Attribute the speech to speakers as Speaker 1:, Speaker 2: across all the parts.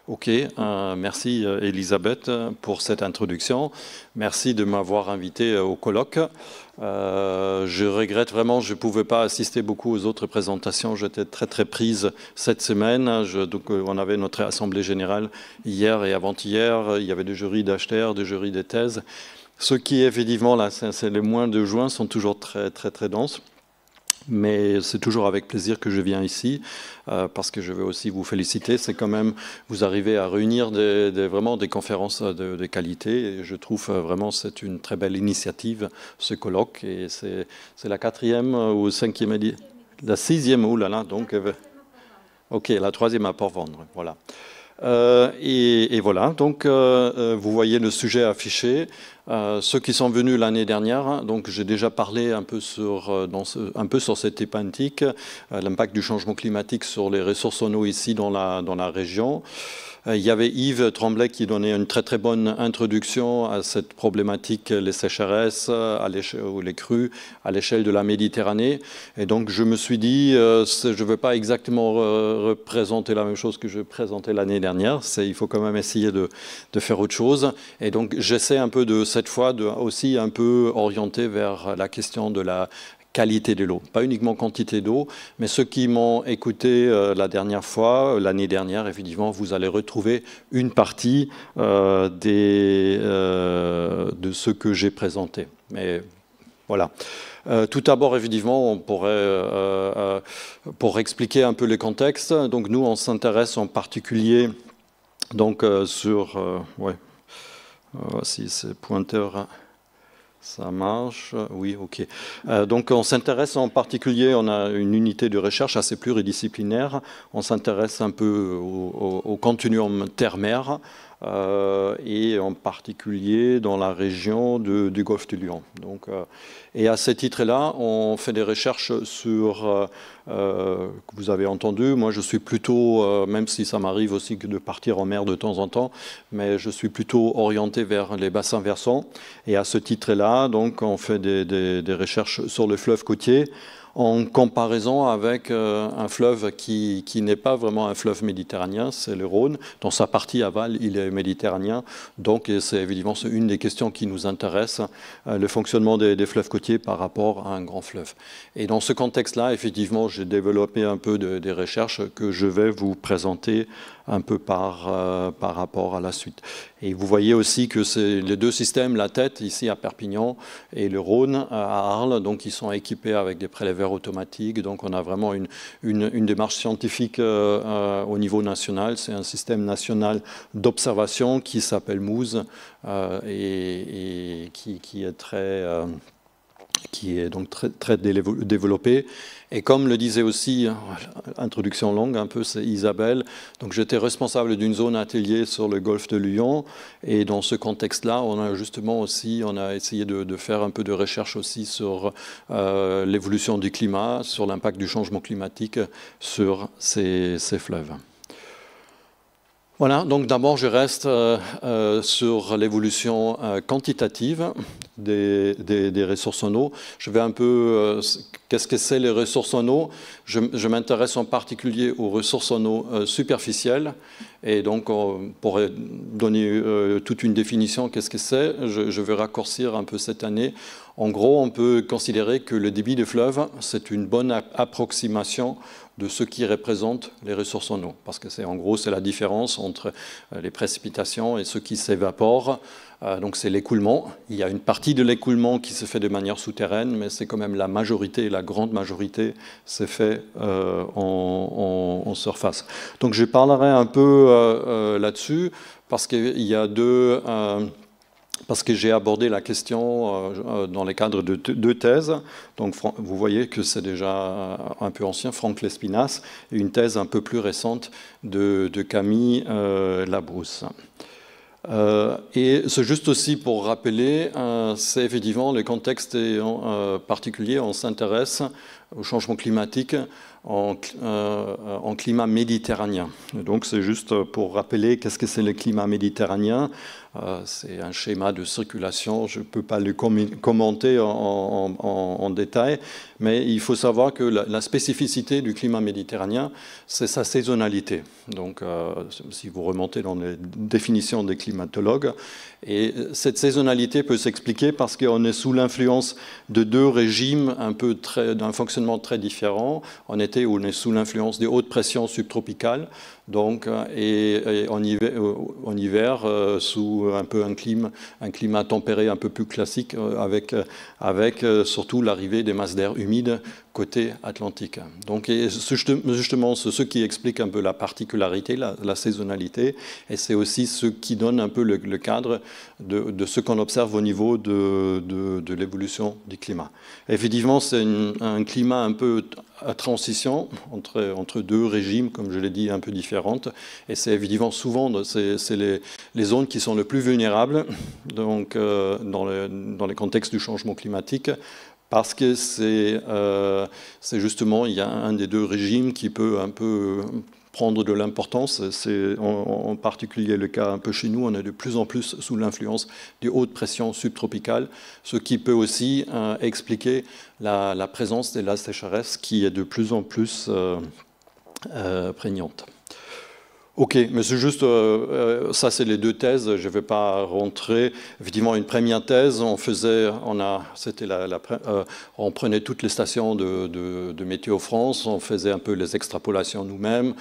Speaker 1: Ok, merci Elisabeth pour cette introduction. Merci de m'avoir invité au colloque. Je regrette vraiment, je ne pouvais pas assister beaucoup aux autres présentations. J'étais très prise cette semaine. Donc, on avait notre assemblée générale hier et avant-hier. Il y avait des jurys d'HTR, des jurys des thèses. Ce qui, effectivement, là, c'est les mois de juin, sont toujours très denses. Mais c'est toujours avec plaisir que je viens ici, parce que je veux aussi vous féliciter. C'est quand même, vous arrivez à réunir vraiment des conférences de qualité. Et je trouve vraiment c'est une très belle initiative, ce colloque. Et c'est la 4e ou 5e, la 6e, oh là là, donc, ok, la 3e à Port-Vendre, voilà. Et voilà, donc vous voyez le sujet affiché. Ceux qui sont venus l'année dernière, donc j'ai déjà parlé un peu sur cette thématique, l'impact du changement climatique sur les ressources en eau ici dans la région. Il y avait Yves Tremblay qui donnait une très bonne introduction à cette problématique, les sécheresses ou les crues à l'échelle de la Méditerranée. Et donc je me suis dit, je ne veux pas exactement représenter la même chose que je présentais l'année dernière. Il faut quand même essayer de faire autre chose. Et donc j'essaie un peu cette fois aussi un peu orienter vers la question de la qualité de l'eau, pas uniquement quantité d'eau, mais ceux qui m'ont écouté la dernière fois, l'année dernière, effectivement, vous allez retrouver une partie de ce que j'ai présenté. Mais voilà. Tout d'abord, évidemment, on pourrait, pour expliquer un peu le contexte, donc nous, on s'intéresse en particulier donc, sur... si c'est pointeur... Ça marche, oui, ok. Donc on s'intéresse en particulier, on a une unité de recherche assez pluridisciplinaire, on s'intéresse un peu au continuum terre-mer et en particulier dans la région du Golfe du Lion. Donc, et à ce titre-là, on fait des recherches sur, que vous avez entendu, moi je suis plutôt, même si ça m'arrive aussi de partir en mer de temps en temps, mais je suis plutôt orienté vers les bassins versants. Et à ce titre-là, donc, on fait des recherches sur le fleuve côtier en comparaison avec un fleuve qui n'est pas vraiment un fleuve méditerranéen, c'est le Rhône. Dans sa partie aval, il est méditerranéen. Donc, c'est évidemment une des questions qui nous intéresse, le fonctionnement des fleuves côtiers par rapport à un grand fleuve. Et dans ce contexte-là, effectivement, j'ai développé un peu des recherches que je vais vous présenter un peu par rapport à la suite. Et vous voyez aussi que c'est les deux systèmes, la Tête ici à Perpignan et le Rhône à Arles, donc ils sont équipés avec des prélèveurs automatiques. Donc on a vraiment une démarche scientifique au niveau national. C'est un système national d'observation qui s'appelle MOOSE et qui est donc très développé. Et comme le disait aussi, introduction longue un peu, c'est Isabelle, donc j'étais responsable d'une zone atelier sur le golfe de Lion, et dans ce contexte-là, on a justement aussi, on a essayé de faire un peu de recherche aussi sur l'évolution du climat, sur l'impact du changement climatique sur ces fleuves. Voilà, donc d'abord je reste sur l'évolution quantitative des ressources en eau. Je vais un peu, qu'est-ce que c'est les ressources en eau? Je m'intéresse en particulier aux ressources en eau superficielles. Et donc, pour donner toute une définition, qu'est-ce que c'est? Je vais raccourcir un peu cette année. En gros, on peut considérer que le débit des fleuves, c'est une bonne approximation de ce qui représente les ressources en eau. Parce que en gros, c'est la différence entre les précipitations et ce qui s'évapore. Donc c'est l'écoulement. Il y a une partie de l'écoulement qui se fait de manière souterraine, mais c'est quand même la majorité, la grande majorité, c'est fait en surface. Donc je parlerai un peu là-dessus, parce qu'il y a parce que j'ai abordé la question dans le cadre de deux thèses. Donc, vous voyez que c'est déjà un peu ancien, Franck Lespinasse, et une thèse un peu plus récente de Camille Labrousse. Et c'est juste aussi pour rappeler, c'est effectivement le contexte particulier, on s'intéresse au changement climatique en climat méditerranéen. Et donc c'est juste pour rappeler qu'est-ce que c'est le climat méditerranéen. C'est un schéma de circulation, je ne peux pas le commenter en détail, mais il faut savoir que la spécificité du climat méditerranéen, c'est sa saisonnalité. Donc si vous remontez dans les définitions des climatologues, et cette saisonnalité peut s'expliquer parce qu'on est sous l'influence de deux régimes d'un fonctionnement très différent. En été, on est sous l'influence des hautes pressions subtropicales, donc, et en hiver sous un peu un climat tempéré un peu plus classique, avec surtout l'arrivée des masses d'air humides côté Atlantique. Donc, justement, c'est ce qui explique un peu la particularité, la saisonnalité, et c'est aussi ce qui donne un peu le cadre de ce qu'on observe au niveau de l'évolution du climat. Effectivement, c'est un climat un peu à transition entre deux régimes, comme je l'ai dit, un peu différentes, et c'est évidemment souvent c'est les zones qui sont les plus vulnérables donc, dans les contextes du changement climatique, parce que c'est justement, il y a un des deux régimes qui peut un peu prendre de l'importance. C'est en particulier le cas un peu chez nous, on est de plus en plus sous l'influence des hautes pressions subtropicales, ce qui peut aussi expliquer la présence de la sécheresse qui est de plus en plus prégnante. Ok, mais c'est juste, ça c'est les deux thèses, je ne vais pas rentrer. Effectivement, une première thèse, on prenait toutes les stations de Météo France, on faisait un peu les extrapolations nous-mêmes,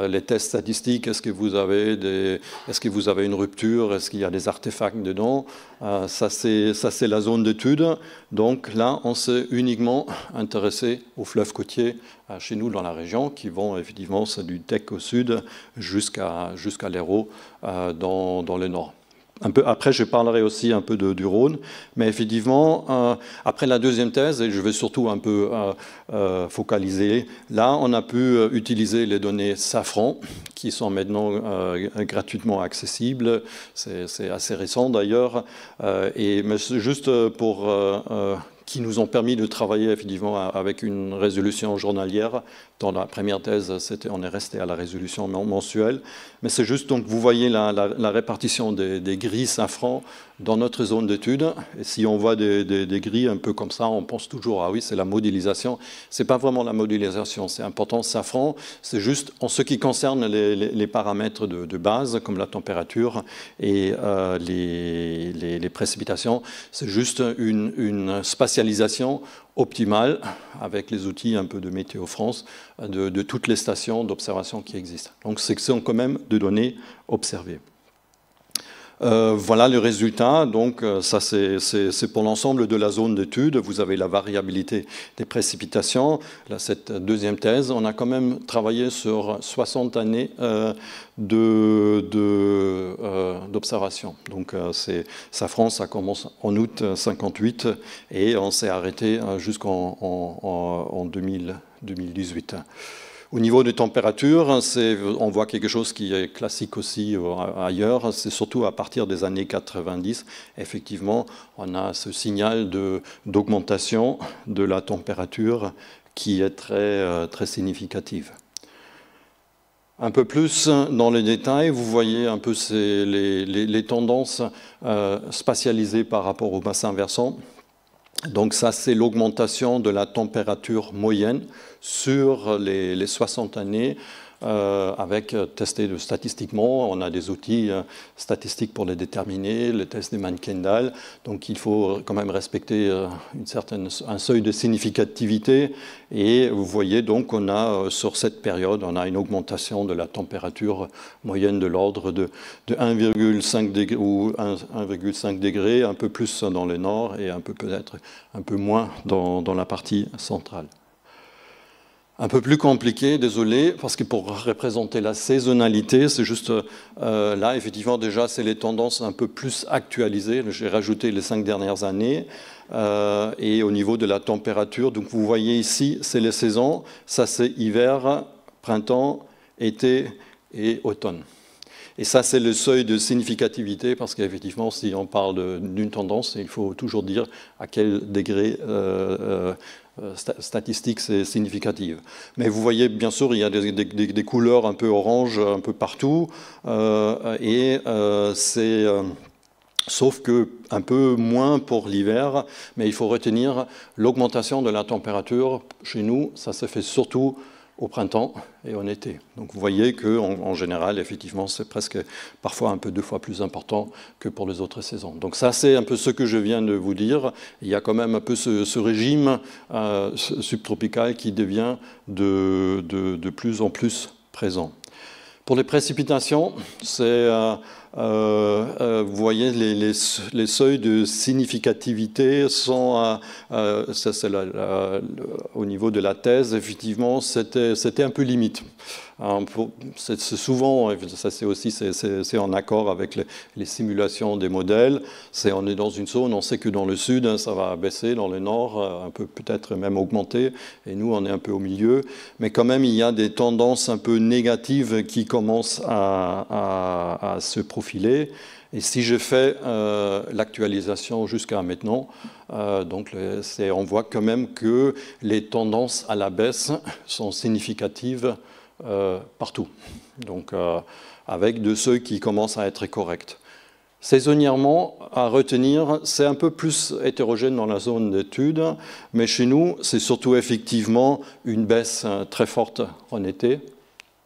Speaker 1: les tests statistiques, est-ce que vous avez une rupture, est-ce qu'il y a des artefacts dedans, ça c'est la zone d'étude. Donc là, on s'est uniquement intéressé aux fleuves côtiers chez nous dans la région, qui vont effectivement, c'est du Tech au sud jusqu'à l'Hérault dans le nord. Un peu, après, je parlerai aussi un peu du Rhône, mais effectivement, après la deuxième thèse, et je vais surtout un peu focaliser, là, on a pu utiliser les données Safran, qui sont maintenant gratuitement accessibles, c'est assez récent d'ailleurs, mais c'est juste pour qui nous ont permis de travailler effectivement avec une résolution journalière. Dans la première thèse, on est resté à la résolution mensuelle. Mais c'est juste, donc, vous voyez la répartition des grilles safran dans notre zone d'étude. Et si on voit des grilles un peu comme ça, on pense toujours, ah oui, c'est la modélisation. Ce n'est pas vraiment la modélisation, c'est important. Safran, c'est juste en ce qui concerne les paramètres de base, comme la température et les précipitations. C'est juste une spatialisation optimale avec les outils un peu de Météo France de toutes les stations d'observation qui existent. Donc, ce sont quand même de données observées. Voilà le résultat. Donc, ça, c'est pour l'ensemble de la zone d'étude. Vous avez la variabilité des précipitations. Là, cette deuxième thèse, on a quand même travaillé sur 60 années d'observation. Donc, Safran, ça commence en août 58 et on s'est arrêté jusqu'en 2018. Au niveau des températures, on voit quelque chose qui est classique aussi ailleurs. C'est surtout à partir des années 90, effectivement, on a ce signal d'augmentation de la température qui est très significative. Un peu plus dans les détails, vous voyez un peu les tendances spatialisées par rapport au bassin versant. Donc ça, c'est l'augmentation de la température moyenne sur les 60 années avec testé statistiquement. On a des outils statistiques pour les déterminer, les tests de Mann-Kendall. Donc il faut quand même respecter un seuil de significativité. Et vous voyez donc qu'on a sur cette période, on a une augmentation de la température moyenne de l'ordre de 1,5 degré ou 1,5 degré, un peu plus dans le nord et peut-être un peu moins dans la partie centrale. Un peu plus compliqué, désolé, parce que pour représenter la saisonnalité, c'est juste là, effectivement, déjà, c'est les tendances un peu plus actualisées. J'ai rajouté les 5 dernières années. Et au niveau de la température, donc vous voyez ici, c'est les saisons. Ça, c'est hiver, printemps, été et automne. Et ça, c'est le seuil de significativité, parce qu'effectivement, si on parle d'une tendance, il faut toujours dire à quel degré statistique, c'est significative. Mais vous voyez, bien sûr, il y a des couleurs un peu orange un peu partout, sauf que un peu moins pour l'hiver, mais il faut retenir l'augmentation de la température. Chez nous, ça se fait surtout au printemps et en été. Donc vous voyez qu'en général, effectivement, c'est presque parfois un peu 2 fois plus important que pour les autres saisons. Donc ça, c'est un peu ce que je viens de vous dire. Il y a quand même un peu ce régime subtropical qui devient de plus en plus présent. Pour les précipitations, vous voyez, les seuils de significativité sont, au niveau de la thèse, effectivement, c'était un peu limite. C'est souvent, ça c'est en accord avec les simulations des modèles. On est dans une zone, on sait que dans le sud, ça va baisser, dans le nord, un peu peut-être même augmenter, et nous, on est un peu au milieu. Mais quand même, il y a des tendances un peu négatives qui commencent à se profiler. Et si je fais l'actualisation jusqu'à maintenant, on voit quand même que les tendances à la baisse sont significatives partout, donc avec de ceux qui commencent à être corrects. Saisonnièrement, à retenir, c'est un peu plus hétérogène dans la zone d'étude, mais chez nous, c'est surtout effectivement une baisse très forte en été,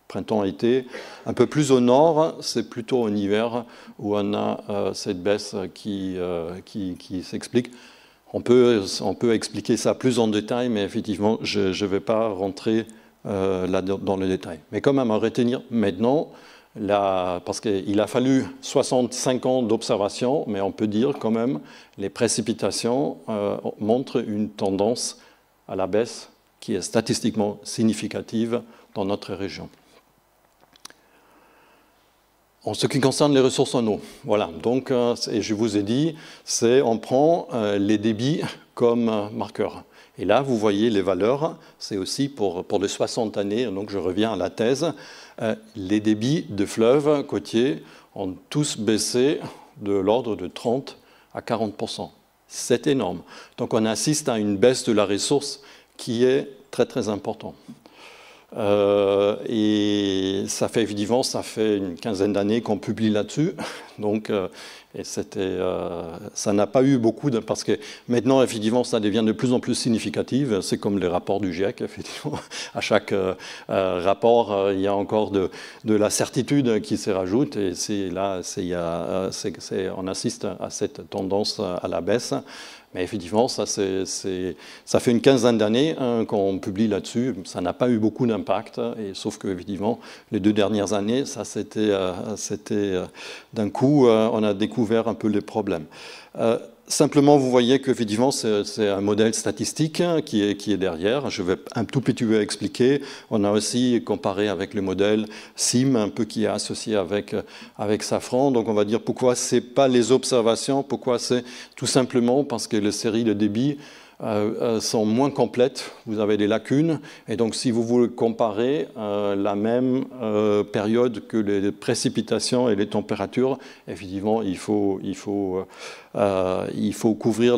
Speaker 1: printemps-été. Un peu plus au nord, c'est plutôt en hiver où on a cette baisse qui s'explique. On peut expliquer ça plus en détail, mais effectivement, je ne vais pas rentrer là dans le détail. Mais quand même à retenir maintenant, parce qu'il a fallu 65 ans d'observation, mais on peut dire quand même les précipitations montrent une tendance à la baisse qui est statistiquement significative dans notre région. En ce qui concerne les ressources en eau, voilà, donc et je vous ai dit, on prend les débits comme marqueur. Et là, vous voyez les valeurs, c'est aussi pour les 60 années, donc je reviens à la thèse, les débits de fleuves côtiers ont tous baissé de l'ordre de 30 à 40%. C'est énorme. Donc on assiste à une baisse de la ressource qui est très très importante. Et ça fait évidemment, ça fait une quinzaine d'années qu'on publie là-dessus, donc ça n'a pas eu beaucoup parce que maintenant effectivement ça devient de plus en plus significatif. C'est comme les rapports du GIEC, effectivement. À chaque rapport, il y a encore de la certitude qui se rajoute, et on assiste à cette tendance à la baisse. Mais effectivement, ça fait une quinzaine d'années qu'on publie là-dessus. Ça n'a pas eu beaucoup d'impact, sauf que, évidemment, les 2 dernières années, ça c'était d'un coup, on a découvert un peu les problèmes. Simplement, vous voyez qu'effectivement, c'est un modèle statistique qui est derrière. Je vais un tout petit peu expliquer. On a aussi comparé avec le modèle SIM, un peu qui est associé avec Safran. Donc, on va dire pourquoi ce n'est pas les observations, pourquoi c'est tout simplement parce que les séries de débit sont moins complètes, vous avez des lacunes, et donc si vous voulez comparer la même période que les précipitations et les températures, effectivement, il faut couvrir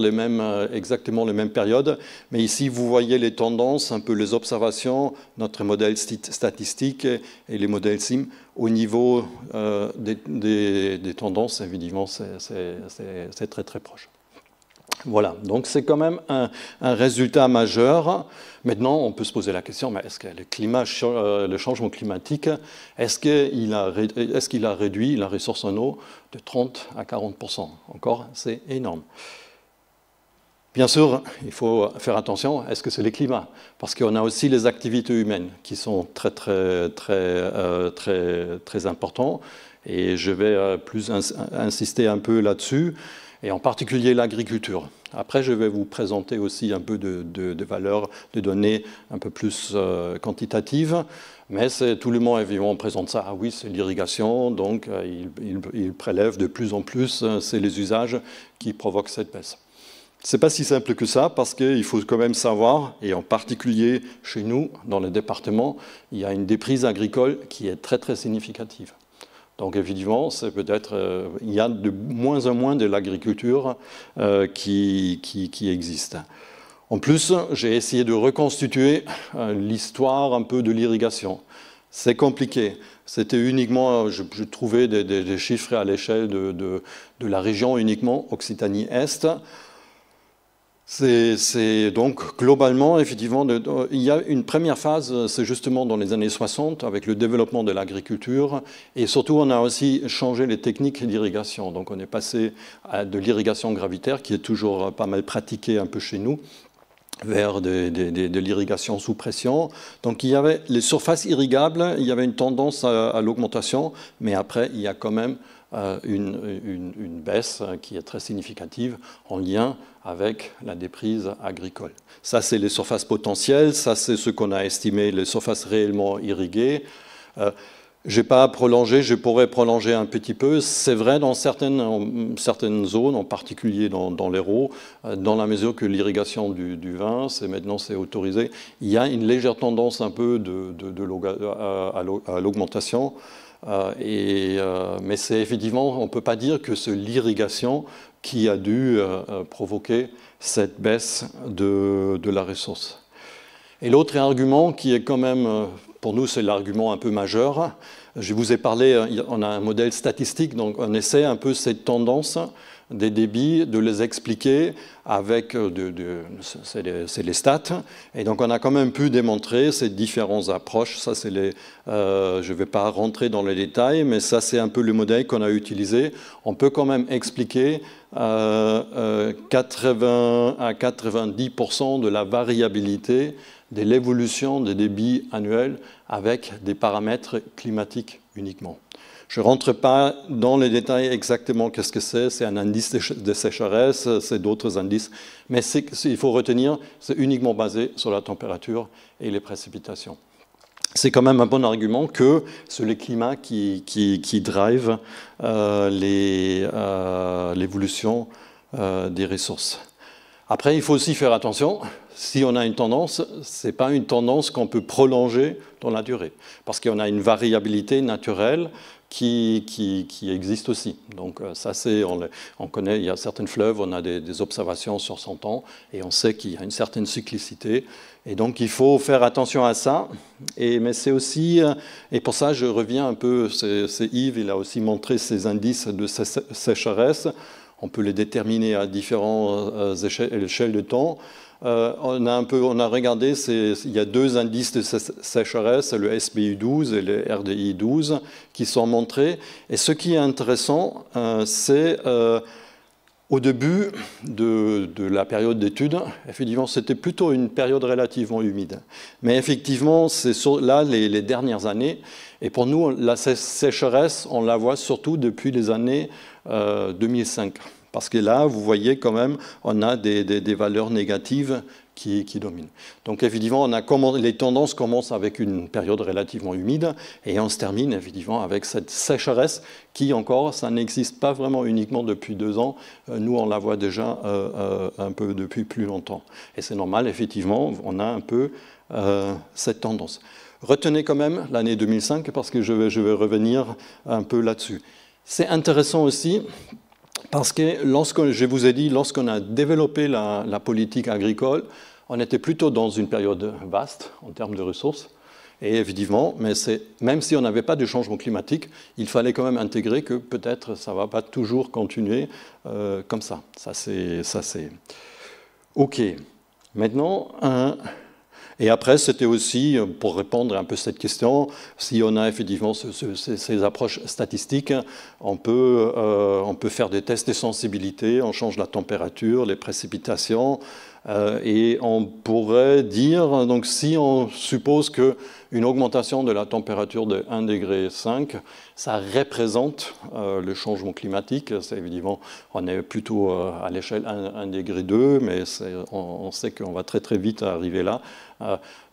Speaker 1: exactement les mêmes périodes, mais ici vous voyez les tendances, un peu les observations, notre modèle statistique et les modèles SIM, au niveau des tendances, évidemment, c'est très très proche. Voilà, donc c'est quand même un résultat majeur. Maintenant, on peut se poser la question, mais est-ce que le changement climatique, est-ce qu'il a réduit la ressource en eau de 30 à 40%? Encore, c'est énorme. Bien sûr, il faut faire attention, est-ce que c'est le climat? Parce qu'on a aussi les activités humaines qui sont très, très, très, très, très importantes. Et je vais plus insister un peu là-dessus, et en particulier l'agriculture. Après, je vais vous présenter aussi un peu de valeurs, de données un peu plus quantitatives, mais tout le monde évidemment présente ça. Ah oui, c'est l'irrigation, donc il prélève de plus en plus, c'est les usages qui provoquent cette baisse. Ce n'est pas si simple que ça, parce qu'il faut quand même savoir, et en particulier chez nous, dans le département, il y a une déprise agricole qui est très très significative. Donc évidemment, c'est peut-être, il y a de moins en moins de l'agriculture qui existe. En plus, j'ai essayé de reconstituer l'histoire un peu de l'irrigation. C'est compliqué. C'était uniquement, je trouvais des chiffres à l'échelle de la région uniquement, Occitanie-Est. C'est donc globalement, effectivement, il y a une première phase, c'est justement dans les années 60, avec le développement de l'agriculture, et surtout on a aussi changé les techniques d'irrigation. Donc on est passé de l'irrigation gravitaire, qui est toujours pas mal pratiquée un peu chez nous, vers de l'irrigation sous pression. Donc il y avait les surfaces irrigables, il y avait une tendance à l'augmentation, mais après il y a quand même une baisse qui est très significative en lien avec la déprise agricole. Ça, c'est les surfaces potentielles, ça, c'est ce qu'on a estimé, les surfaces réellement irriguées. Je n'ai pas prolongé, je pourrais prolonger un petit peu. C'est vrai dans certaines zones, en particulier dans l'Hérault, dans la mesure que l'irrigation du vin, maintenant c'est autorisé, il y a une légère tendance un peu à l'augmentation. Mais c'est effectivement, on ne peut pas dire que c'est l'irrigation qui a dû provoquer cette baisse de la ressource. Et l'autre argument qui est quand même, pour nous c'est l'argument un peu majeur, je vous ai parlé, on a un modèle statistique, donc on essaie un peu cette tendance des débits, de les expliquer avec, c'est les stats, et donc on a quand même pu démontrer ces différentes approches. Ça, c'est je ne vais pas rentrer dans les détails, mais ça, c'est un peu le modèle qu'on a utilisé. On peut quand même expliquer 80 à 90% de la variabilité de l'évolution des débits annuels avec des paramètres climatiques uniquement. Je ne rentre pas dans les détails exactement qu'est-ce que c'est un indice de sécheresse, c'est d'autres indices, mais il faut retenir, c'est uniquement basé sur la température et les précipitations. C'est quand même un bon argument que c'est le climat qui drive l'évolution des ressources. Après, il faut aussi faire attention, si on a une tendance, ce n'est pas une tendance qu'on peut prolonger dans la durée, parce qu'on a une variabilité naturelle qui existe aussi. Donc ça, on connaît, il y a certains fleuves, on a des observations sur 100 ans, et on sait qu'il y a une certaine cyclicité, et donc il faut faire attention à ça. Mais c'est aussi, et pour ça je reviens un peu, c'est Yves, il a aussi montré ces indices de sécheresse. On peut les déterminer à différentes échelles de temps. On a regardé, il y a deux indices de sécheresse, le SBU 12 et le RDI 12, qui sont montrés. Et ce qui est intéressant, c'est au début de la période d'étude, effectivement, c'était plutôt une période relativement humide. Mais effectivement, c'est là les dernières années. Et pour nous, la sécheresse, on la voit surtout depuis les années 2005. Parce que là, vous voyez quand même, on a des valeurs négatives qui dominent. Donc évidemment, les tendances commencent avec une période relativement humide et on se termine évidemment avec cette sécheresse qui encore, ça n'existe pas vraiment uniquement depuis 2 ans. Nous, on la voit déjà un peu depuis plus longtemps. Et c'est normal, effectivement, on a un peu cette tendance. Retenez quand même l'année 2005 parce que je vais revenir un peu là-dessus. C'est intéressant aussi parce que je vous ai dit, lorsqu'on a développé la politique agricole, on était plutôt dans une période vaste en termes de ressources. Et évidemment, mais même si on n'avait pas de changement climatique, il fallait quand même intégrer que peut-être ça ne va pas toujours continuer comme ça. Ça, c'est OK. Maintenant, et après, c'était aussi, pour répondre un peu à cette question, si on a effectivement ces approches statistiques, on peut faire des tests de sensibilité, on change la température, les précipitations, et on pourrait dire, donc si on suppose qu'une augmentation de la température de 1,5 degré, ça représente le changement climatique, c'est évidemment, on est plutôt à l'échelle 1,2 degré, mais on sait qu'on va très très vite arriver là.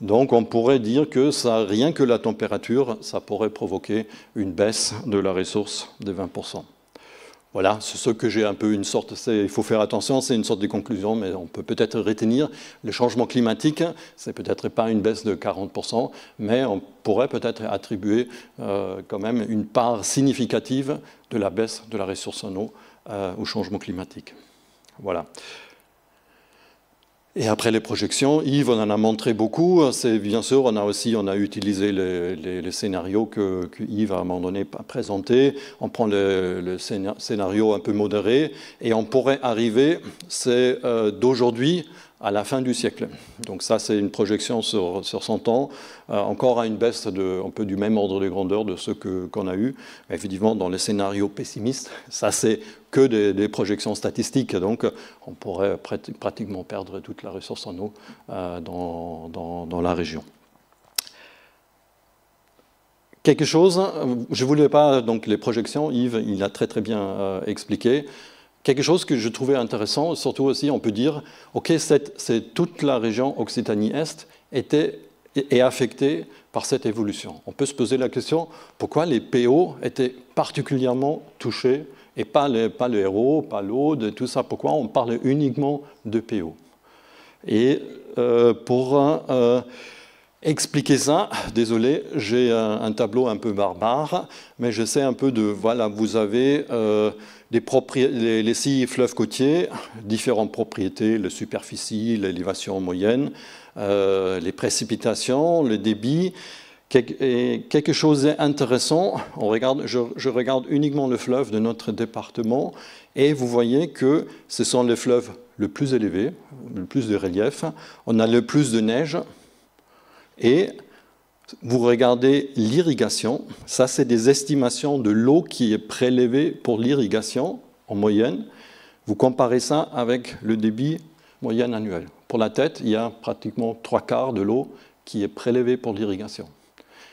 Speaker 1: Donc on pourrait dire que rien que la température, ça pourrait provoquer une baisse de la ressource de 20%. Voilà, c'est ce que j'ai un peu une sorte, il faut faire attention, c'est une sorte de conclusion, mais on peut peut-être retenir le changement climatique, c'est peut-être pas une baisse de 40%, mais on pourrait peut-être attribuer quand même une part significative de la baisse de la ressource en eau au changement climatique. Voilà. Et après les projections, Yves, on en a montré beaucoup. Bien sûr, on a utilisé les scénarios que Yves, à un moment donné, a présentés. On prend le scénario un peu modéré et on pourrait arriver, c'est d'aujourd'hui à la fin du siècle. Donc ça, c'est une projection sur 100 ans, encore à une baisse un peu du même ordre de grandeur de ce qu'on a eu. Évidemment, dans les scénarios pessimistes, ça, c'est que des projections statistiques. Donc, on pourrait pratiquement perdre toute la ressource en eau dans la région. Quelque chose, je ne voulais pas, donc les projections, Yves, il a très très bien expliqué. Quelque chose que je trouvais intéressant, surtout aussi, on peut dire, OK, c'est toute la région Occitanie-Est est affectée par cette évolution. On peut se poser la question, pourquoi les PO étaient particulièrement touchés et pas le Hérault, pas l'Aude, tout ça, pourquoi on parle uniquement de PO? Et pour expliquer ça, désolé, j'ai un tableau un peu barbare, mais j'essaie un peu de, voilà, vous avez les 6 fleuves côtiers, différentes propriétés, la superficie, l'élévation moyenne, les précipitations, le débit. Quelque chose d'intéressant, je regarde uniquement le fleuve de notre département et vous voyez que ce sont les fleuves le plus élevés, le plus de relief, on a le plus de neige et vous regardez l'irrigation, ça c'est des estimations de l'eau qui est prélevée pour l'irrigation en moyenne. Vous comparez ça avec le débit moyen annuel. Pour la tête, il y a pratiquement 3/4 de l'eau qui est prélevée pour l'irrigation.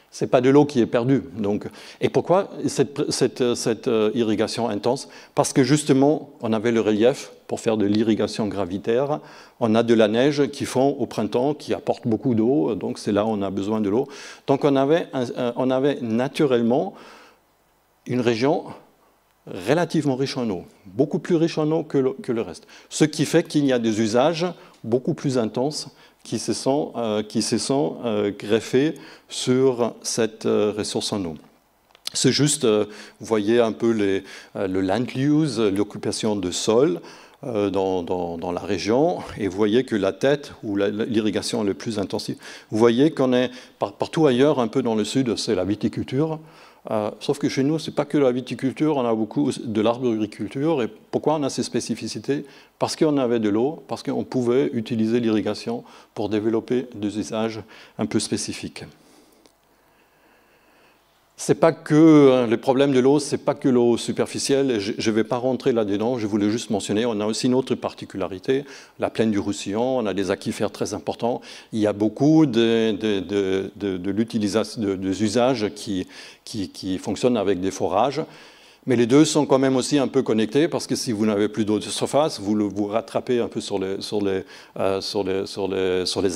Speaker 1: Ce n'est pas de l'eau qui est perdue. Donc, et pourquoi cette irrigation intense? Parce que justement, on avait le relief pour faire de l'irrigation gravitaire. On a de la neige qui fond au printemps, qui apporte beaucoup d'eau. Donc c'est là où on a besoin de l'eau. Donc on avait naturellement une région relativement riche en eau, beaucoup plus riche en eau que le reste. Ce qui fait qu'il y a des usages beaucoup plus intenses qui se sont greffés sur cette ressource en eau. C'est juste, vous voyez un peu le land use, l'occupation de sol dans la région, et vous voyez que la tête, où l'irrigation est le plus intensive, vous voyez qu'on est partout ailleurs, un peu dans le sud, c'est la viticulture. Sauf que chez nous, ce n'est pas que la viticulture, on a beaucoup de l'arboriculture. Et pourquoi on a ces spécificités? Parce qu'on avait de l'eau, parce qu'on pouvait utiliser l'irrigation pour développer des usages un peu spécifiques. C'est pas que le problème de l'eau, c'est pas que l'eau superficielle. Je ne vais pas rentrer là-dedans. Je voulais juste mentionner. On a aussi une autre particularité, la plaine du Roussillon. On a des aquifères très importants. Il y a beaucoup d'usages qui fonctionnent avec des forages. Mais les deux sont quand même aussi un peu connectés parce que si vous n'avez plus d'eau de surface, vous rattrapez un peu sur les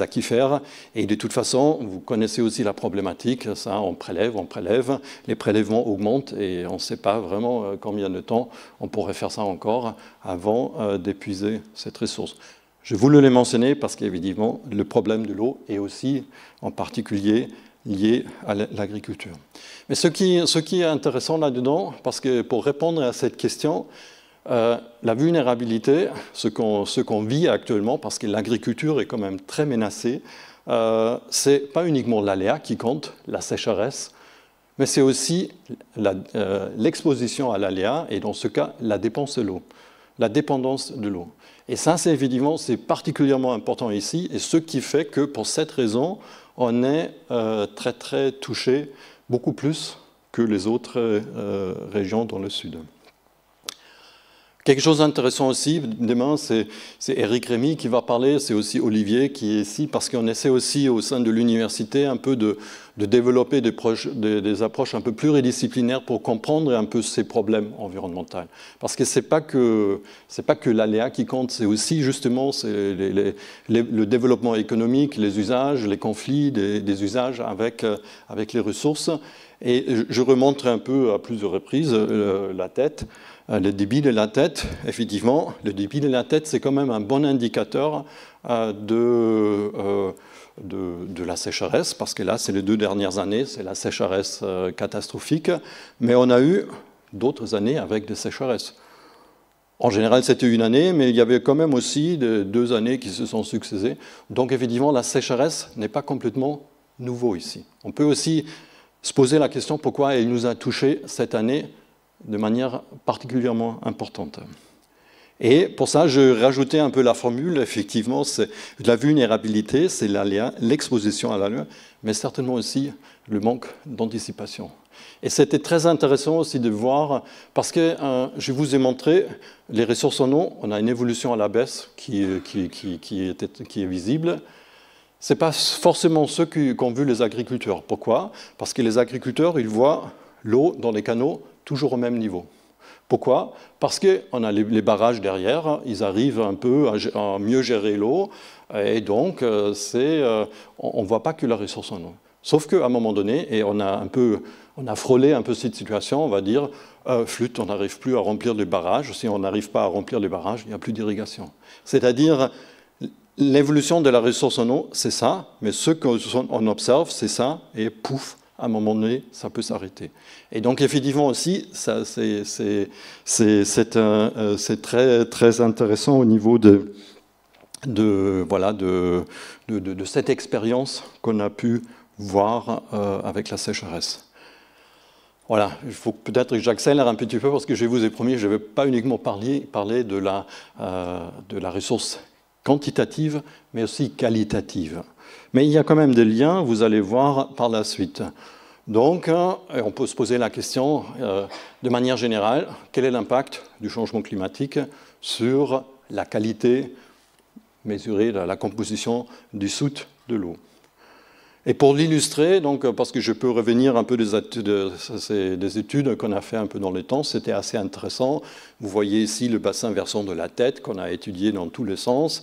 Speaker 1: aquifères. Et de toute façon, vous connaissez aussi la problématique. Ça, on prélève. Les prélèvements augmentent et on ne sait pas vraiment combien de temps on pourrait faire ça encore avant d'épuiser cette ressource. Je voulais le mentionner parce qu'évidemment, le problème de l'eau est aussi en particulier lié à l'agriculture. Mais ce qui est intéressant là-dedans, parce que pour répondre à cette question, la vulnérabilité, ce qu'on vit actuellement, parce que l'agriculture est quand même très menacée, c'est pas uniquement l'aléa qui compte, la sécheresse, mais c'est aussi l'exposition à l'aléa, et dans ce cas, la dépendance de l'eau. Et ça, c'est évidemment, c'est particulièrement important ici, et ce qui fait que, pour cette raison, on est très très touché, beaucoup plus que les autres régions dans le sud. Quelque chose d'intéressant aussi, demain, c'est Éric Rémy qui va parler, c'est aussi Olivier qui est ici, parce qu'on essaie aussi au sein de l'université un peu de développer des approches un peu pluridisciplinaires pour comprendre un peu ces problèmes environnementaux. Parce que c'est pas que l'aléa qui compte, c'est aussi justement le développement économique, les usages, les conflits des usages avec les ressources. Et je remonte un peu à plusieurs reprises la tête. Le débit de la tête, effectivement, le débit de la tête, c'est quand même un bon indicateur de la sécheresse, parce que là, c'est les 2 dernières années, c'est la sécheresse catastrophique, mais on a eu d'autres années avec des sécheresses. En général, c'était une année, mais il y avait quand même aussi 2 années qui se sont succédées. Donc, effectivement, la sécheresse n'est pas complètement nouveau ici. On peut aussi se poser la question pourquoi elle nous a touchés cette année de manière particulièrement importante. Et pour ça, je rajoutais un peu la formule. Effectivement, c'est la vulnérabilité, c'est l'exposition à l'aléa, mais certainement aussi le manque d'anticipation. Et c'était très intéressant aussi de voir, parce que je vous ai montré les ressources en eau, on a une évolution à la baisse qui est visible. Ce n'est pas forcément ce qu'ont vu les agriculteurs. Pourquoi? Parce que les agriculteurs, ils voient l'eau dans les canaux toujours au même niveau. Pourquoi? Parce qu'on a les barrages derrière, ils arrivent un peu à mieux gérer l'eau, et donc on ne voit pas que la ressource en eau. Sauf qu'à un moment donné, et on a frôlé un peu cette situation, on va dire, flûte, on n'arrive plus à remplir les barrages. Si on n'arrive pas à remplir les barrages, il n'y a plus d'irrigation. C'est-à-dire, l'évolution de la ressource en eau, c'est ça, mais ce qu'on observe, c'est ça, et pouf, à un moment donné, ça peut s'arrêter. Et donc, effectivement aussi, c'est très, très intéressant au niveau de cette expérience qu'on a pu voir avec la sécheresse. Voilà, il faut peut-être que j'accélère un petit peu parce que je vous ai promis, je ne vais pas uniquement parler de la ressource quantitative, mais aussi qualitative. Mais il y a quand même des liens, vous allez voir par la suite. Donc, on peut se poser la question, de manière générale, quel est l'impact du changement climatique sur la qualité mesurée, la composition du soute de l'eau? Et pour l'illustrer, donc, parce que je peux revenir un peu des études qu'on a fait un peu dans le temps, c'était assez intéressant. Vous voyez ici le bassin versant de la tête qu'on a étudié dans tous les sens,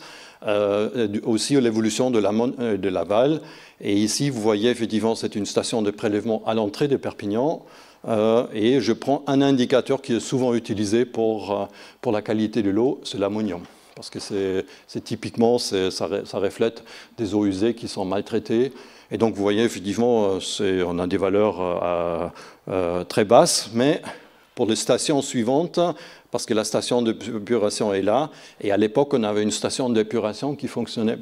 Speaker 1: aussi l'évolution de l'aval. Et ici, vous voyez effectivement, c'est une station de prélèvement à l'entrée de Perpignan. Et je prends un indicateur qui est souvent utilisé pour la qualité de l'eau, c'est l'ammonium. Parce que c'est typiquement, ça reflète des eaux usées qui sont maltraitées. Et donc, vous voyez, effectivement, on a des valeurs très basses, mais pour les stations suivantes, parce que la station d'épuration est là, et à l'époque, on avait une station d'épuration qui fonctionnait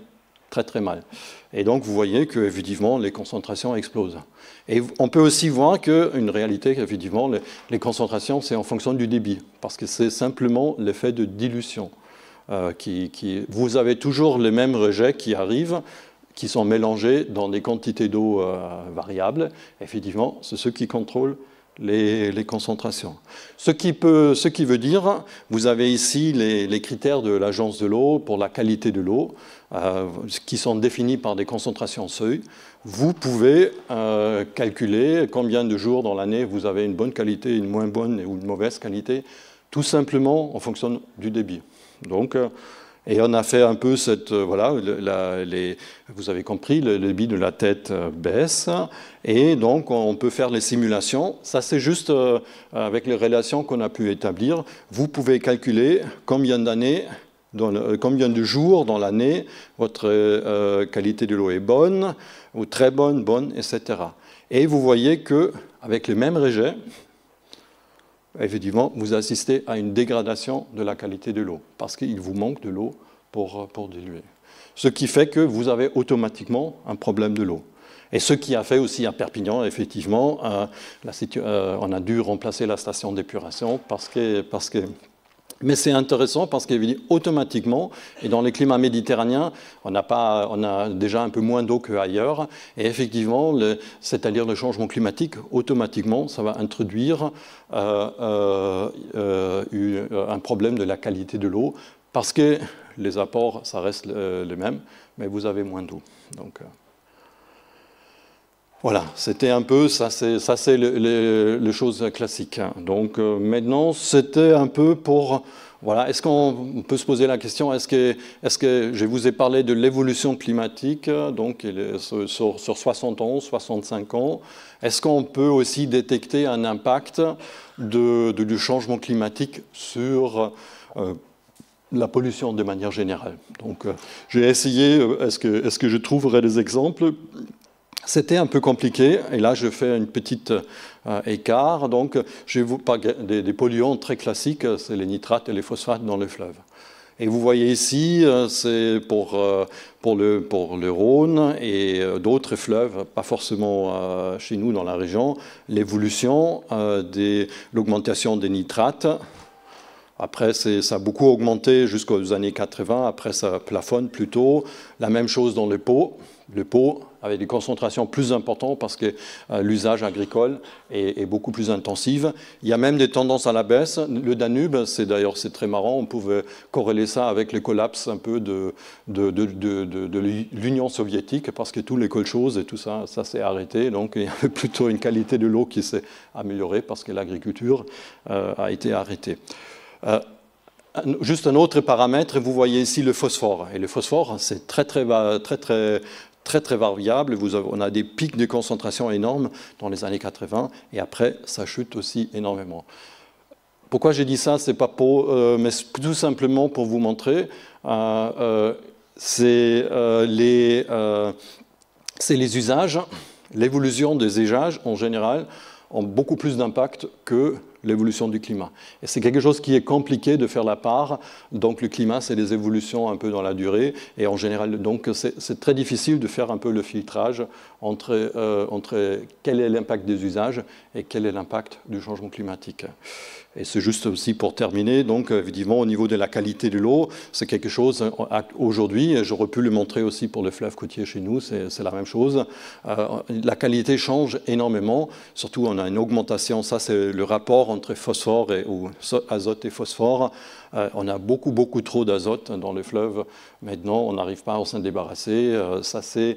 Speaker 1: très, très mal. Et donc, vous voyez qu'effectivement, les concentrations explosent. Et on peut aussi voir qu'une réalité, effectivement, les concentrations, c'est en fonction du débit, parce que c'est simplement l'effet de dilution. Vous avez toujours les mêmes rejets qui arrivent, qui sont mélangés dans des quantités d'eau variables. Effectivement, c'est ceux qui contrôlent les concentrations. Ce qui veut dire, vous avez ici les critères de l'agence de l'eau pour la qualité de l'eau, qui sont définis par des concentrations seuil. Vous pouvez calculer combien de jours dans l'année vous avez une bonne qualité, une moins bonne ou une mauvaise qualité, tout simplement en fonction du débit. Donc, et on a fait un peu vous avez compris, le débit de la tête baisse, et donc on peut faire les simulations. Ça, c'est juste avec les relations qu'on a pu établir. Vous pouvez calculer combien de jours dans l'année votre qualité de l'eau est bonne, ou très bonne, bonne, etc. Et vous voyez qu'avec les mêmes rejets, effectivement, vous assistez à une dégradation de la qualité de l'eau, parce qu'il vous manque de l'eau pour diluer. Ce qui fait que vous avez automatiquement un problème de l'eau. Et ce qui a fait aussi à Perpignan, effectivement, on a dû remplacer la station d'épuration mais c'est intéressant parce qu'automatiquement, et dans les climats méditerranéens, on a déjà un peu moins d'eau qu'ailleurs. Et effectivement, c'est-à-dire le changement climatique, automatiquement, ça va introduire un problème de la qualité de l'eau parce que les apports, ça reste le même, mais vous avez moins d'eau. Donc, voilà, c'était un peu, ça c'est les choses classiques. Donc maintenant, c'était un peu pour, voilà, est-ce qu'on peut se poser la question, est-ce que je vous ai parlé de l'évolution climatique, donc sur 60 ans, 65 ans, est-ce qu'on peut aussi détecter un impact du changement climatique sur la pollution de manière générale? Donc j'ai essayé, est-ce que je trouverai des exemples? C'était un peu compliqué, et là je fais une petite écart. Donc, je vous parle des polluants très classiques, c'est les nitrates et les phosphates dans les fleuves. Et vous voyez ici, c'est pour le Rhône et d'autres fleuves, pas forcément chez nous dans la région, l'évolution de l'augmentation des nitrates. Après, ça a beaucoup augmenté jusqu'aux années 80. Après, ça plafonne plutôt. La même chose dans le Pô. Le Pô avec des concentrations plus importantes parce que l'usage agricole est beaucoup plus intensif. Il y a même des tendances à la baisse. Le Danube, d'ailleurs, c'est très marrant. On pouvait corréler ça avec le collapse un peu de l'Union soviétique parce que tous les kolchoses et tout ça, ça s'est arrêté. Donc, il y avait plutôt une qualité de l'eau qui s'est améliorée parce que l'agriculture a été arrêtée. Juste un autre paramètre, vous voyez ici le phosphore. Et le phosphore, c'est très variable. On a des pics de concentration énormes dans les années 80 et après, ça chute aussi énormément. Pourquoi j'ai dit ça? C'est pas mais tout simplement pour vous montrer. C'est les usages, l'évolution des usages en général ont beaucoup plus d'impact que l'évolution du climat. Et c'est quelque chose qui est compliqué de faire la part. Donc le climat, c'est des évolutions un peu dans la durée. Et en général, donc c'est très difficile de faire un peu le filtrage entre quel est l'impact des usages et quel est l'impact du changement climatique. Et c'est juste aussi pour terminer, donc évidemment au niveau de la qualité de l'eau, c'est quelque chose aujourd'hui, et j'aurais pu le montrer aussi pour le fleuve côtier chez nous, c'est la même chose. La qualité change énormément, surtout on a une augmentation, ça c'est le rapport entre phosphore ou azote et phosphore. On a beaucoup trop d'azote dans le fleuve. Maintenant, on n'arrive pas à s'en débarrasser. Ça c'est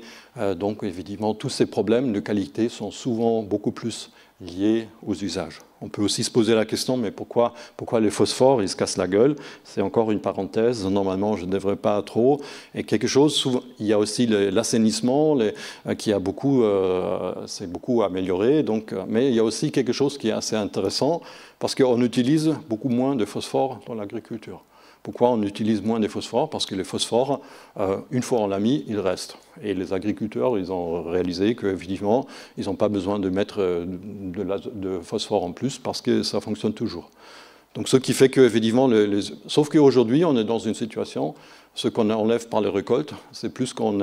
Speaker 1: donc évidemment tous ces problèmes de qualité sont souvent beaucoup plus liés aux usages. On peut aussi se poser la question, mais pourquoi les phosphores, ils se cassent la gueule? C'est encore une parenthèse, normalement je ne devrais pas trop. Et quelque chose, souvent, il y a aussi l'assainissement qui a s'est beaucoup amélioré. Donc, mais il y a aussi quelque chose qui est assez intéressant, parce qu'on utilise beaucoup moins de phosphore dans l'agriculture. Pourquoi on utilise moins de phosphore? Parce que les phosphores, une fois on l'a mis, il reste. Et les agriculteurs, ils ont réalisé qu'évidemment, ils n'ont pas besoin de mettre de phosphore en plus parce que ça fonctionne toujours. Donc ce qui fait qu'évidemment, sauf qu'aujourd'hui, on est dans une situation, ce qu'on enlève par les récoltes, c'est plus qu'on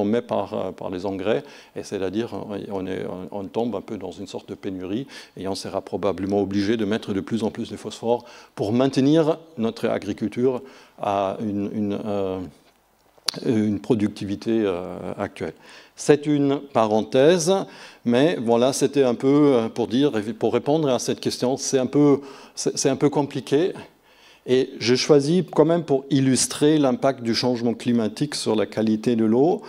Speaker 1: met par les engrais, et c'est-à-dire on tombe un peu dans une sorte de pénurie, et on sera probablement obligé de mettre de plus en plus de phosphore pour maintenir notre agriculture à une productivité actuelle. C'est une parenthèse, mais voilà, c'était un peu pour répondre à cette question, c'est un peu compliqué. Et j'ai choisi quand même pour illustrer l'impact du changement climatique sur la qualité de l'eau,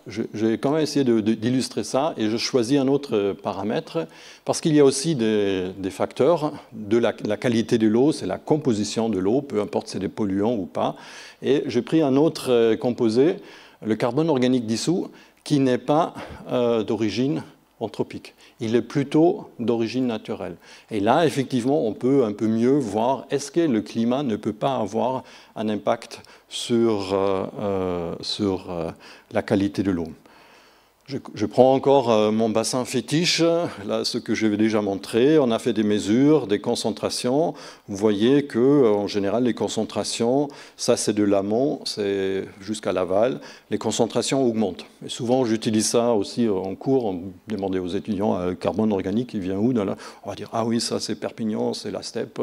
Speaker 1: j'ai quand même essayé d'illustrer ça et je choisis un autre paramètre parce qu'il y a aussi des facteurs de la qualité de l'eau, c'est la composition de l'eau, peu importe si c'est des polluants ou pas. Et j'ai pris un autre composé, le carbone organique dissous, qui n'est pas d'origine anthropique. Il est plutôt d'origine naturelle. Et là, effectivement, on peut un peu mieux voir est-ce que le climat ne peut pas avoir un impact sur la qualité de l'eau. Je prends encore mon bassin fétiche, là, ce que je vais déjà montrer. On a fait des mesures, des concentrations. Vous voyez qu'en général, les concentrations, ça c'est de l'amont, c'est jusqu'à l'aval. Les concentrations augmentent. Et souvent, j'utilise ça aussi en cours. On demandait aux étudiants, le carbone organique, il vient où? On va dire, ah oui, ça c'est Perpignan, c'est la steppe.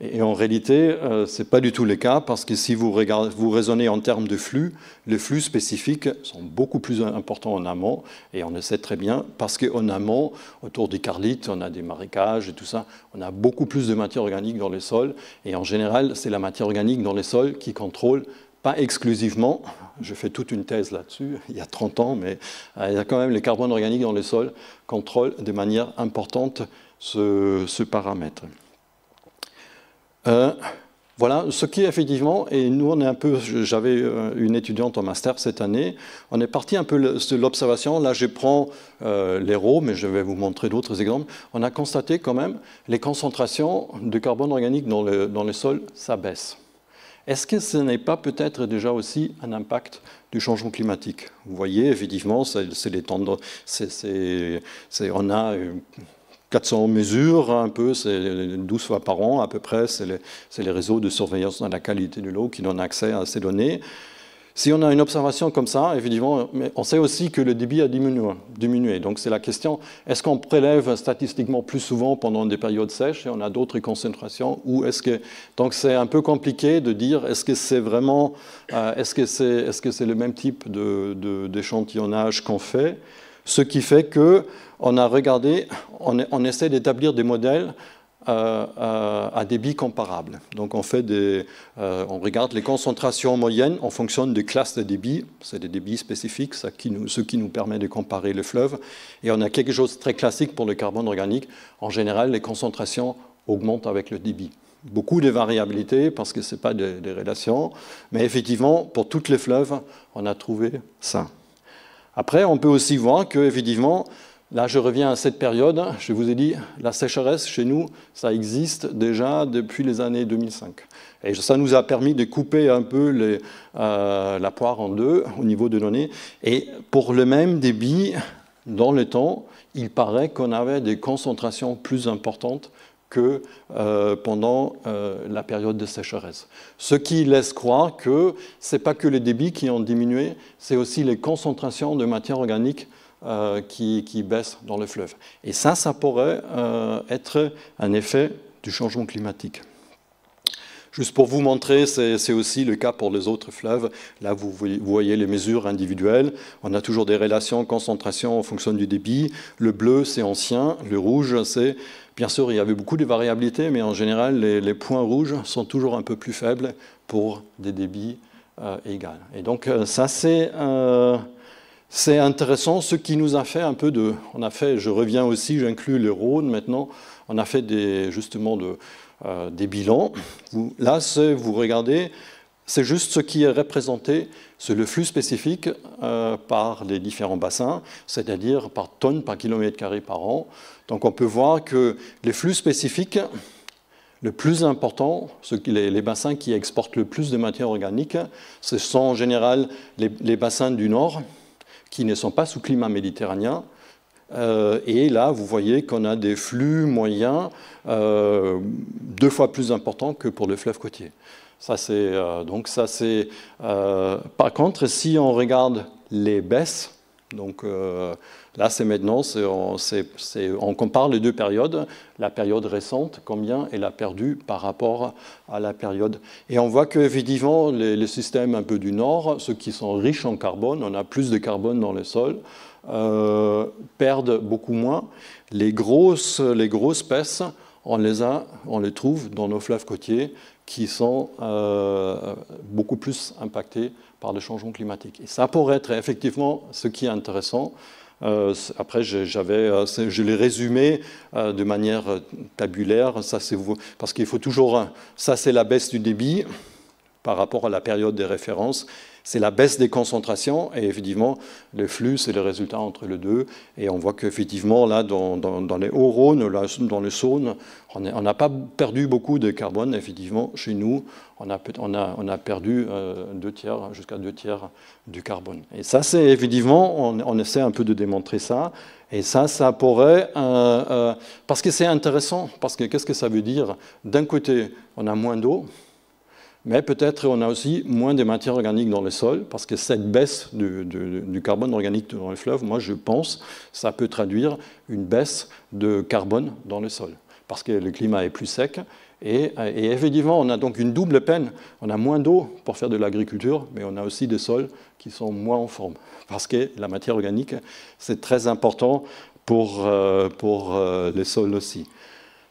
Speaker 1: Et en réalité, ce n'est pas du tout le cas, parce que si vous raisonnez en termes de flux, les flux spécifiques sont beaucoup plus importants en amont, et on le sait très bien, parce qu'en amont, autour des Carlites, on a des marécages et tout ça, on a beaucoup plus de matière organique dans les sols, et en général, c'est la matière organique dans les sols qui contrôle, pas exclusivement, je fais toute une thèse là-dessus, il y a 30 ans, mais il y a quand même les carbones organiques dans les sols contrôlent de manière importante ce paramètre. Voilà, ce qui est effectivement, et nous on est un peu, j'avais une étudiante en master cette année, on est parti un peu de l'observation, là je prends l'Hérault, mais je vais vous montrer d'autres exemples, on a constaté quand même les concentrations de carbone organique dans les sols, ça baisse. Est-ce que ce n'est pas peut-être déjà aussi un impact du changement climatique? Vous voyez, effectivement, c'est les tendances, on a 400 mesures, un peu, c'est 12 fois par an à peu près, c'est les réseaux de surveillance de la qualité de l'eau qui donnent accès à ces données. Si on a une observation comme ça, évidemment, mais on sait aussi que le débit a diminué. Donc c'est la question, est-ce qu'on prélève statistiquement plus souvent pendant des périodes sèches et on a d'autres concentrations, ou est-ce que... Donc c'est un peu compliqué de dire, est-ce que c'est vraiment, est-ce que c'est le même type d'échantillonnage qu'on fait? Ce qui fait qu'on a regardé, on essaie d'établir des modèles à débit comparable. Donc on regarde les concentrations moyennes en fonction de classes de débit, c'est des débits spécifiques, ce qui nous permet de comparer les fleuves. Et on a quelque chose de très classique pour le carbone organique. En général, les concentrations augmentent avec le débit. Beaucoup de variabilité parce que ce n'est pas des relations, mais effectivement, pour toutes les fleuves, on a trouvé ça. Après, on peut aussi voir que, évidemment, là, je reviens à cette période. Je vous ai dit, la sécheresse chez nous, ça existe déjà depuis les années 2005. Et ça nous a permis de couper un peu la poire en deux au niveau de données. Et pour le même débit, dans le temps, il paraît qu'on avait des concentrations plus importantes que pendant la période de sécheresse. Ce qui laisse croire que ce n'est pas que les débits qui ont diminué, c'est aussi les concentrations de matière organique qui baissent dans le fleuve. Et ça pourrait être un effet du changement climatique. Juste pour vous montrer, c'est aussi le cas pour les autres fleuves. Là, vous voyez les mesures individuelles. On a toujours des relations concentration en fonction du débit. Le bleu, c'est ancien. Le rouge, c'est... Bien sûr, il y avait beaucoup de variabilité, mais en général, les points rouges sont toujours un peu plus faibles pour des débits égaux. Et donc, ça, c'est intéressant, ce qui nous a fait un peu de... On a fait, je reviens aussi, j'inclus le Rhône maintenant, on a fait justement des bilans. Là, vous regardez, c'est juste ce qui est représenté, c'est le flux spécifique par les différents bassins, c'est-à-dire par tonnes par kilomètre carré par an. Donc on peut voir que les flux spécifiques, le plus important, les bassins qui exportent le plus de matière organique, ce sont en général les bassins du Nord, qui ne sont pas sous climat méditerranéen. Et là, vous voyez qu'on a des flux moyens 2 fois plus importants que pour le fleuve côtier. Ça, par contre, si on regarde les baisses, donc là, c'est maintenant, on compare les deux périodes, la période récente, combien elle a perdu par rapport à la période. Et on voit qu'effectivement, les systèmes un peu du Nord, ceux qui sont riches en carbone, on a plus de carbone dans le sol, perdent beaucoup moins. Les grosses baisses, on les trouve dans nos fleuves côtiers qui sont beaucoup plus impactés par le changement climatique. Et ça pourrait être effectivement ce qui est intéressant. Après, je l'ai résumé de manière tabulaire, parce qu'il faut toujours... Ça, c'est la baisse du débit par rapport à la période des références. C'est la baisse des concentrations, et effectivement, le flux, c'est le résultat entre les deux. Et on voit qu'effectivement, là, dans les Hauts-Rhône, dans le Saône, on n'a pas perdu beaucoup de carbone, effectivement. Chez nous, on a perdu 2 tiers, jusqu'à 2 tiers du carbone. Et ça, c'est effectivement, on essaie un peu de démontrer ça. Et ça pourrait... parce que c'est intéressant, parce que qu'est-ce que ça veut dire? D'un côté, on a moins d'eau, mais peut-être on a aussi moins de matière organique dans le sol, parce que cette baisse du carbone organique dans les fleuves, moi je pense, ça peut traduire une baisse de carbone dans le sol, parce que le climat est plus sec. Et effectivement, on a donc une double peine. On a moins d'eau pour faire de l'agriculture, mais on a aussi des sols qui sont moins en forme, parce que la matière organique, c'est très important pour les sols aussi.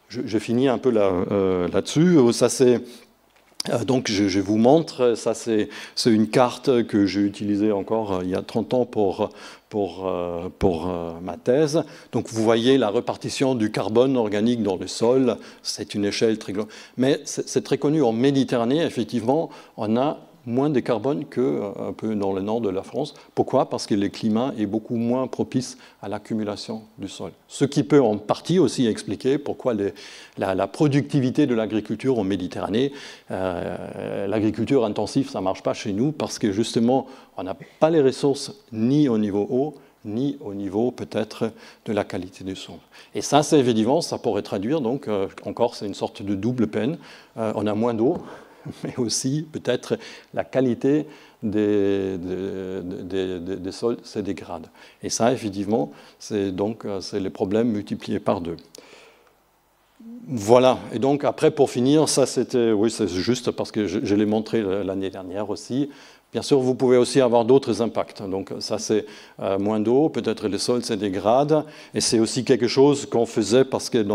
Speaker 1: Je finis un peu là-dessus. Ça, c'est... Donc je vous montre, ça c'est une carte que j'ai utilisée encore il y a 30 ans pour ma thèse. Donc vous voyez la répartition du carbone organique dans le sol, c'est une échelle très grande. Mais c'est très connu, en Méditerranée, effectivement, on a moins de carbone qu'un peu dans le nord de la France. Pourquoi? Parce que le climat est beaucoup moins propice à l'accumulation du sol. Ce qui peut en partie aussi expliquer pourquoi la productivité de l'agriculture en Méditerranée, l'agriculture intensive, ça ne marche pas chez nous parce que justement, on n'a pas les ressources ni au niveau eau, ni au niveau peut-être de la qualité du sol. Et ça, c'est évident, ça pourrait traduire, donc encore, c'est une sorte de double peine. On a moins d'eau, mais aussi peut-être la qualité des sols se dégrade. Et ça, effectivement, c'est les problèmes multipliés par 2. Voilà, et donc après, pour finir, ça c'était, oui, c'est juste parce que je l'ai montré l'année dernière aussi. Bien sûr, vous pouvez aussi avoir d'autres impacts. Donc ça, c'est moins d'eau, peut-être le sol se dégrade. Et c'est aussi quelque chose qu'on faisait parce que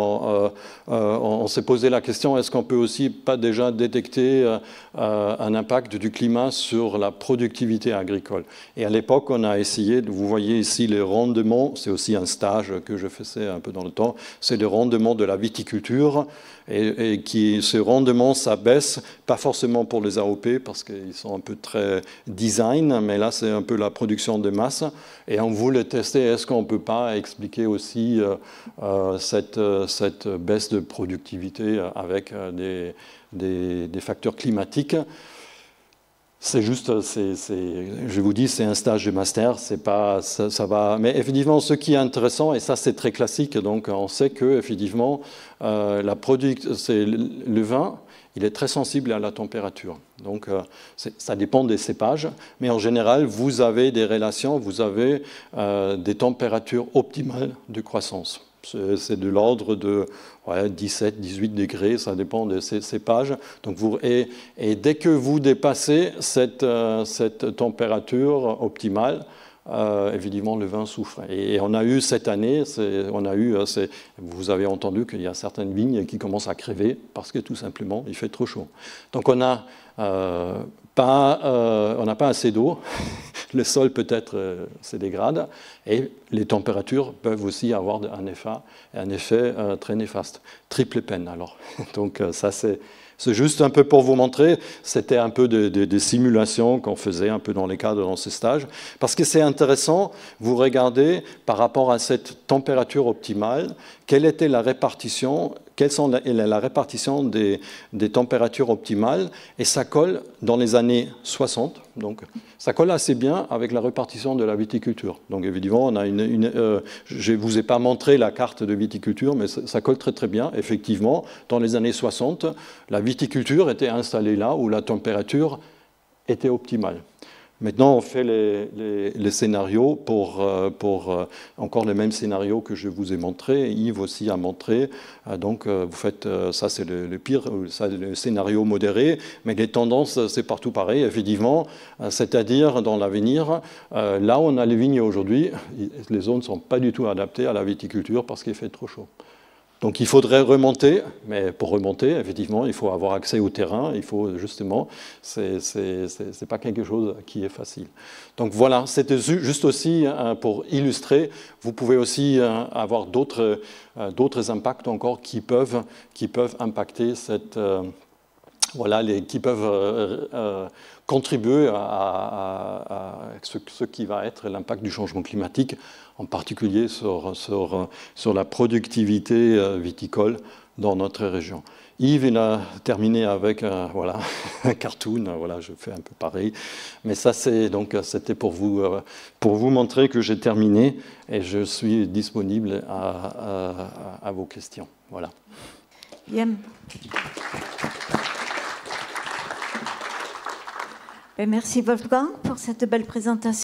Speaker 1: on s'est posé la question, est-ce qu'on peut aussi pas déjà détecter un impact du climat sur la productivité agricole? Et à l'époque, on a essayé, vous voyez ici les rendements, c'est aussi un stage que je faisais un peu dans le temps, c'est le rendement de la viticulture. Et ce rendement s'abaisse, pas forcément pour les AOP, parce qu'ils sont un peu très design, mais là, c'est un peu la production de masse. Et on voulait tester, est-ce qu'on ne peut pas expliquer aussi cette baisse de productivité avec des facteurs climatiques. C'est juste, je vous dis, c'est un stage de master, c'est pas, ça va. Mais effectivement, ce qui est intéressant, et ça c'est très classique, donc on sait que effectivement, le vin, il est très sensible à la température. Donc ça dépend des cépages, mais en général, vous avez des relations, vous avez des températures optimales de croissance. C'est de l'ordre de 17, 18 degrés, ça dépend de ces cépages. Donc et dès que vous dépassez cette température optimale, évidemment, le vin souffre. Et on a eu cette année, vous avez entendu qu'il y a certaines vignes qui commencent à crever parce que tout simplement, il fait trop chaud. Donc on n'a pas assez d'eau, le sol peut-être se dégrade, et les températures peuvent aussi avoir un effet très néfaste. Triple peine alors. Donc ça c'est juste un peu pour vous montrer, c'était un peu des simulations qu'on faisait un peu dans les cadres dans ce stage, parce que c'est intéressant, vous regardez par rapport à cette température optimale, quelle était la répartition, la répartition des températures optimales, et ça colle dans les années 60, donc ça colle assez bien avec la répartition de la viticulture. Donc évidemment, on a je ne vous ai pas montré la carte de viticulture, mais ça colle très très bien. Effectivement, dans les années 60, la viticulture était installée là où la température était optimale. Maintenant, on fait les scénarios pour encore les mêmes scénarios que je vous ai montrés. Yves aussi a montré. Donc, vous faites, ça c'est le pire, ça le scénario modéré, mais les tendances, c'est partout pareil, effectivement. C'est-à-dire, dans l'avenir, là où on a les vignes aujourd'hui, les zones ne sont pas du tout adaptées à la viticulture parce qu'il fait trop chaud. Donc il faudrait remonter, mais pour remonter, effectivement, il faut avoir accès au terrain, il faut justement, c'est pas quelque chose qui est facile. Donc voilà, c'était juste aussi pour illustrer, vous pouvez aussi avoir d'autres impacts encore qui peuvent impacter qui peuvent contribuer à ce qui va être l'impact du changement climatique, en particulier sur la productivité viticole dans notre région. Yves, il a terminé avec un cartoon, voilà, je fais un peu pareil. Mais ça, c'était pour vous montrer que j'ai terminé et je suis disponible à vos questions. Voilà.
Speaker 2: Bien. Merci Wolfgang pour cette belle présentation.